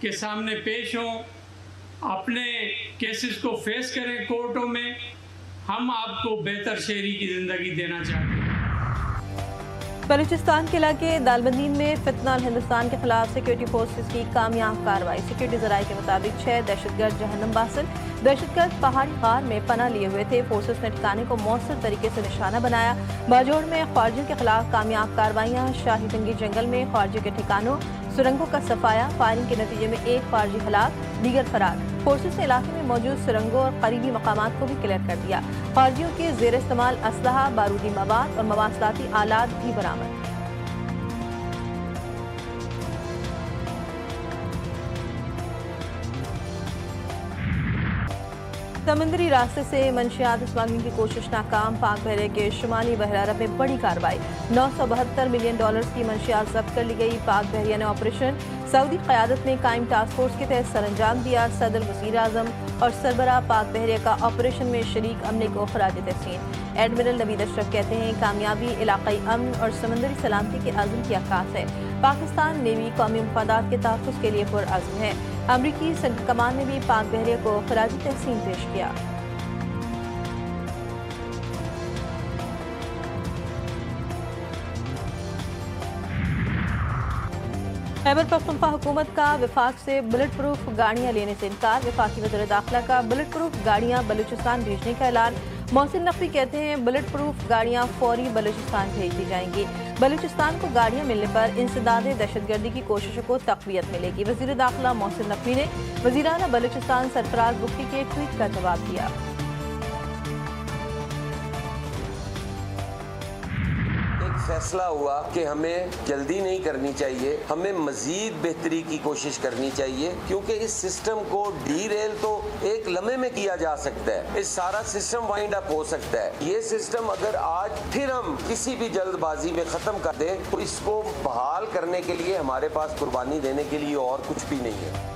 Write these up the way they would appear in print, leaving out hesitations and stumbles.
کے سامنے پیش ہوں، اپنے کیسز کو فیس کریں کورٹوں میں. ہم آپ کو بہتر شہری کی زندگی دینا چاہتے ہیں. بلوچستان کے علاقے دالبندین میں فتنہ ہندوستان کے خلاف سیکورٹی فورسز کی کامیاب کارروائی. سیکورٹی ذرائع کے مطابق 6 دہشت گرد جہنم باسل دہشت گرد پہاڑی غار میں پناہ لیے ہوئے تھے. فورسز نے ٹھکانے کو مؤثر طریقے سے نشانہ بنایا. باجوڑ میں خارجیوں کے خلاف کامیاب کارروائیاں. شاہی تنگی جنگل میں خارجیوں کے ٹھکانوں سرنگوں کا صفایا. فائرنگ کے نتیجے میں 1 خارجی ہلاک، دیگر فرار. فورسز نے علاقے میں موجود سرنگوں اور قریبی مقامات کو بھی کلیئر کر دیا. خارجیوں کے زیر استعمال اسلحہ، بارودی مواد اور مواصلاتی آلات بھی برآمد. سمندری راستے سے منشیات اسمگلنگ کی کوشش ناکام. پاک بحریہ کے شمالی بحر عرب میں بڑی کارروائی. $972 ملین کی منشیات ضبط کر لی گئی. پاک بحریہ نے آپریشن سعودی قیادت میں قائم ٹاسک فورس کے تحت سر انجام دیا. صدر، وزیر اعظم اور سربراہ پاک بحریہ کا آپریشن میں شریک عملے کو خراج تحسین. ایڈمرل نوید اشرف کہتے ہیں کامیابی علاقائی امن اور سمندری سلامتی کے عزم کی عکاس ہے. پاکستان نیوی قومی مفادات کے تحفظ کے لیے پرعزم ہے. امریکی سینٹرل کمان نے بھی پاک بحریہ کو خراج تحسین پیش کیا. خیبر پختونخوا حکومت کا وفاق سے بلٹ پروف گاڑیاں لینے سے انکار. وفاقی وزیر داخلہ کا بلٹ پروف گاڑیاں بلوچستان بھیجنے کا اعلان. محسن نقوی کہتے ہیں بلٹ پروف گاڑیاں فوری بلوچستان بھیج دی جائیں گی. بلوچستان کو گاڑیاں ملنے پر انسداد دہشت گردی کی کوششوں کو تقویت ملے گی. وزیر داخلہ محسن نقوی نے وزیراعلیٰ بلوچستان سرفراز بگٹی کے ٹویٹ کا جواب دیا. فیصلہ ہوا کہ ہمیں جلدی نہیں کرنی چاہیے، ہمیں مزید بہتری کی کوشش کرنی چاہیے، کیونکہ اس سسٹم کو ڈی ریل تو ایک لمحے میں کیا جا سکتا ہے. اس سارا سسٹم وائنڈ اپ ہو سکتا ہے. یہ سسٹم اگر آج پھر ہم کسی بھی جلد بازی میں ختم کر دیں تو اس کو بحال کرنے کے لیے ہمارے پاس قربانی دینے کے لیے اور کچھ بھی نہیں ہے.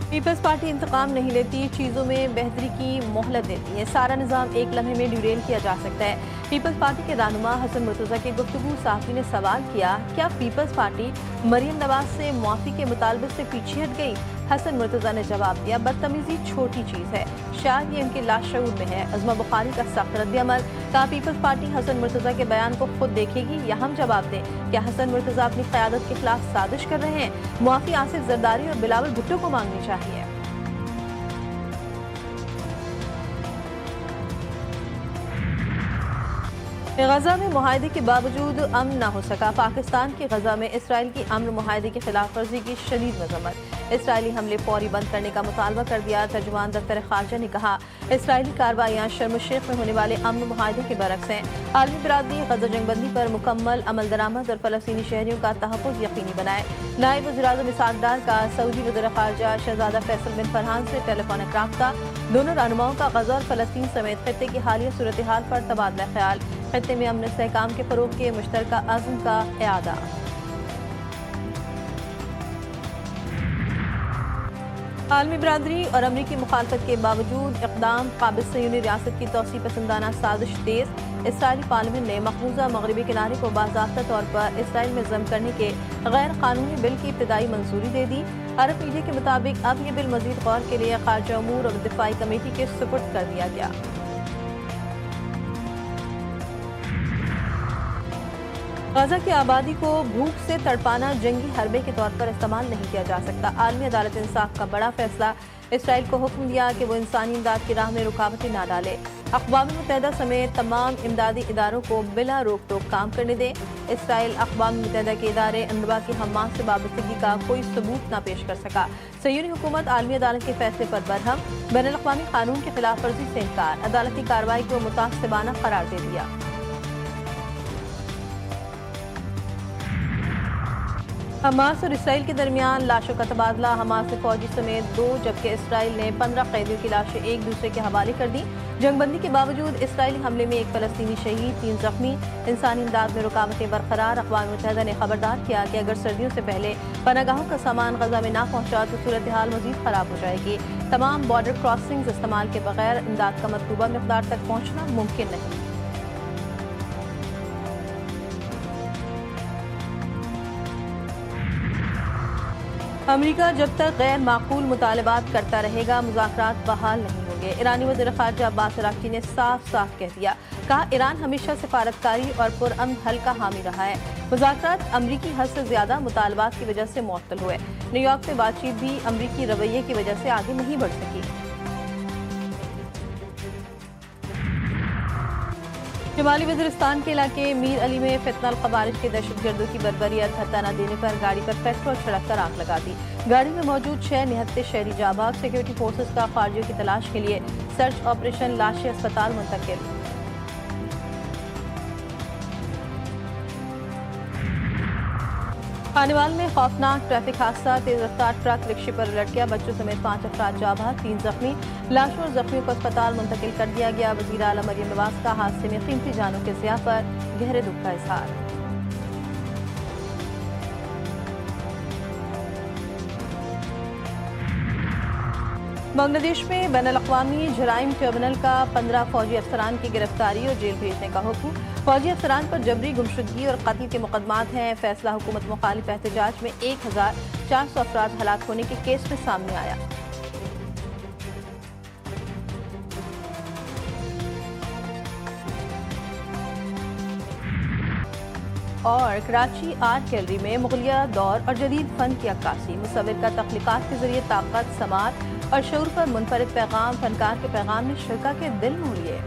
پیپلز پارٹی انتقام نہیں لیتی، چیزوں میں بہتری کی مہلت دیتی ہے. سارا نظام ایک لمحے میں ڈیریل کیا جا سکتا ہے. پیپلز پارٹی کے رہنما حسن مرتضیٰ کی گفتگو. صحافی نے سوال کیا کیا پیپلز پارٹی مریم نواز سے معافی کے مطالبے سے پیچھے ہٹ گئی؟ حسن مرتضیٰ نے جواب دیا بدتمیزی چھوٹی چیز ہے، شاید یہ ان کے لاشعور میں ہے. عظمہ بخاری کا سخت رد عمل. کہا پیپلز پارٹی حسن مرتضیٰ کے بیان کو خود دیکھے گی یا ہم جواب دیں؟ کیا حسن مرتضیٰ اپنی قیادت کے خلاف سازش کر رہے ہیں؟ معافی آصف زرداری اور بلاول بھٹو کو مانگنی چاہیے. غزہ میں معاہدے کے باوجود امن نہ ہو سکا. پاکستان کی غزہ میں اسرائیل کی امن معاہدے کی خلاف ورزی کی شدید مذمت. اسرائیلی حملے فوری بند کرنے کا مطالبہ کر دیا. ترجمان دفتر خارجہ نے کہا اسرائیلی کارروائیاں شرم الشیخ میں ہونے والے امن معاہدے کے برعکس ہیں. عالمی برادری غزہ جنگ بندی پر مکمل عمل درآمد اور فلسطینی شہریوں کا تحفظ یقینی بنائے. نائب وزیر اعظم اسحاق ڈار کا سعودی وزیر خارجہ شہزادہ فیصل بن فرحان سے ٹیلی فونک رابطہ. دونوں رہنماؤں کا غزہ اور فلسطین سمیت خطے کی حالیہ صورتحال پر تبادلہ خیال. خطے میں امن استحکام کے فروغ کے مشترکہ عزم کا اعادہ. عالمی برادری اور امریکی مخالفت کے باوجود اقدام قابض صہیونی ریاست کی توسیع پسندانہ سازش تیز. اسرائیلی پارلیمنٹ نے مقبوضہ مغربی کنارے کو باضابطہ طور پر اسرائیل میں ضم کرنے کے غیر قانونی بل کی ابتدائی منظوری دے دی. عرب میڈیا کے مطابق اب یہ بل مزید غور کے لیے خارجہ امور اور دفاعی کمیٹی کے سپرد کر دیا گیا. غزہ کی آبادی کو بھوک سے تڑپانا جنگی حربے کے طور پر استعمال نہیں کیا جا سکتا. عالمی عدالت انصاف کا بڑا فیصلہ. اسرائیل کو حکم دیا کہ وہ انسانی امداد کی راہ میں رکاوٹیں نہ ڈالے. اقوام متحدہ سمیت تمام امدادی اداروں کو بلا روک ٹوک کام کرنے دے. اسرائیل اقوام متحدہ کے ادارے انروا کی حماس سے وابستگی کا کوئی ثبوت نہ پیش کر سکا. صہیونی حکومت عالمی عدالت کے فیصلے پر برہم. بین الاقوامی قانون کی خلاف ورزی سے انکار. عدالتی کارروائی کو متعصبانہ قرار دے دیا. حماس اور اسرائیل کے درمیان لاشوں کا تبادلہ. حماس نے فوجی سمیت 2 جبکہ اسرائیل نے 15 قیدیوں کی لاشیں ایک دوسرے کے حوالے کر دی. جنگ بندی کے باوجود اسرائیلی حملے میں 1 فلسطینی شہید، 3 زخمی. انسانی امداد میں رکاوٹیں برقرار. اقوام متحدہ نے خبردار کیا کہ اگر سردیوں سے پہلے پناہ گاہوں کا سامان غزہ میں نہ پہنچا تو صورتحال مزید خراب ہو جائے گی. تمام بارڈر کراسنگز استعمال کے بغیر امداد کا مطلوبہ مقدار تک پہنچنا ممکن نہیں. امریکہ جب تک غیر معقول مطالبات کرتا رہے گا مذاکرات بحال نہیں ہوں گے۔ ایرانی وزیر خارجہ عباس عراقچی نے صاف صاف کہہ دیا، کہا ایران ہمیشہ سفارتکاری اور پرامن حل کا حامی رہا ہے۔ مذاکرات امریکی حد سے زیادہ مطالبات کی وجہ سے معطل ہوئے۔ نیو یارک میں بات چیت بھی امریکی رویے کی وجہ سے آگے نہیں بڑھ سکی۔ شمالی وزیرستان کے علاقے میر علی میں فتنہ الخوارج کے دہشت گردوں کی بربریت حتہ نہ دینے پر گاڑی پر پیٹرول چھڑک کر آگ لگا دی۔ گاڑی میں موجود 6 نہتے شہری جاں بحق۔ سیکورٹی فورسز کا خارجیوں کی تلاش کے لیے سرچ آپریشن، لاشیں اسپتال منتقل۔ خانیوال میں خوفناک ٹریفک حادثہ، تیز رفتار ٹرک رکشے پر الٹ گیا، بچوں سمیت 5 افراد جاں بحق، 3 زخمی۔ لاشوں اور زخمیوں کو اسپتال منتقل کر دیا گیا۔ وزیر اعلیٰ مریم نواز کا حادثے میں قیمتی جانوں کے ضیاع پر گہرے دکھ کا اظہار۔ بنگلہ دیش میں بین الاقوامی جرائم ٹریبونل کا 15 فوجی افسران کی گرفتاری اور جیل بھیجنے کا حکم۔ فوجی افسران پر جبری گمشدگی اور قتل کے مقدمات ہیں۔ فیصلہ حکومت مخالف احتجاج میں 1400 افراد ہلاک ہونے کے کیس میں سامنے آیا۔ اور کراچی آرٹ گیلری میں مغلیہ دور اور جدید فن کی عکاسی، مصور کا تخلیقات کے ذریعے طاقت، سماعت اور شعور پر منفرد پیغام، فنکار کے پیغام نے شرکاء کے دل موہ لیے۔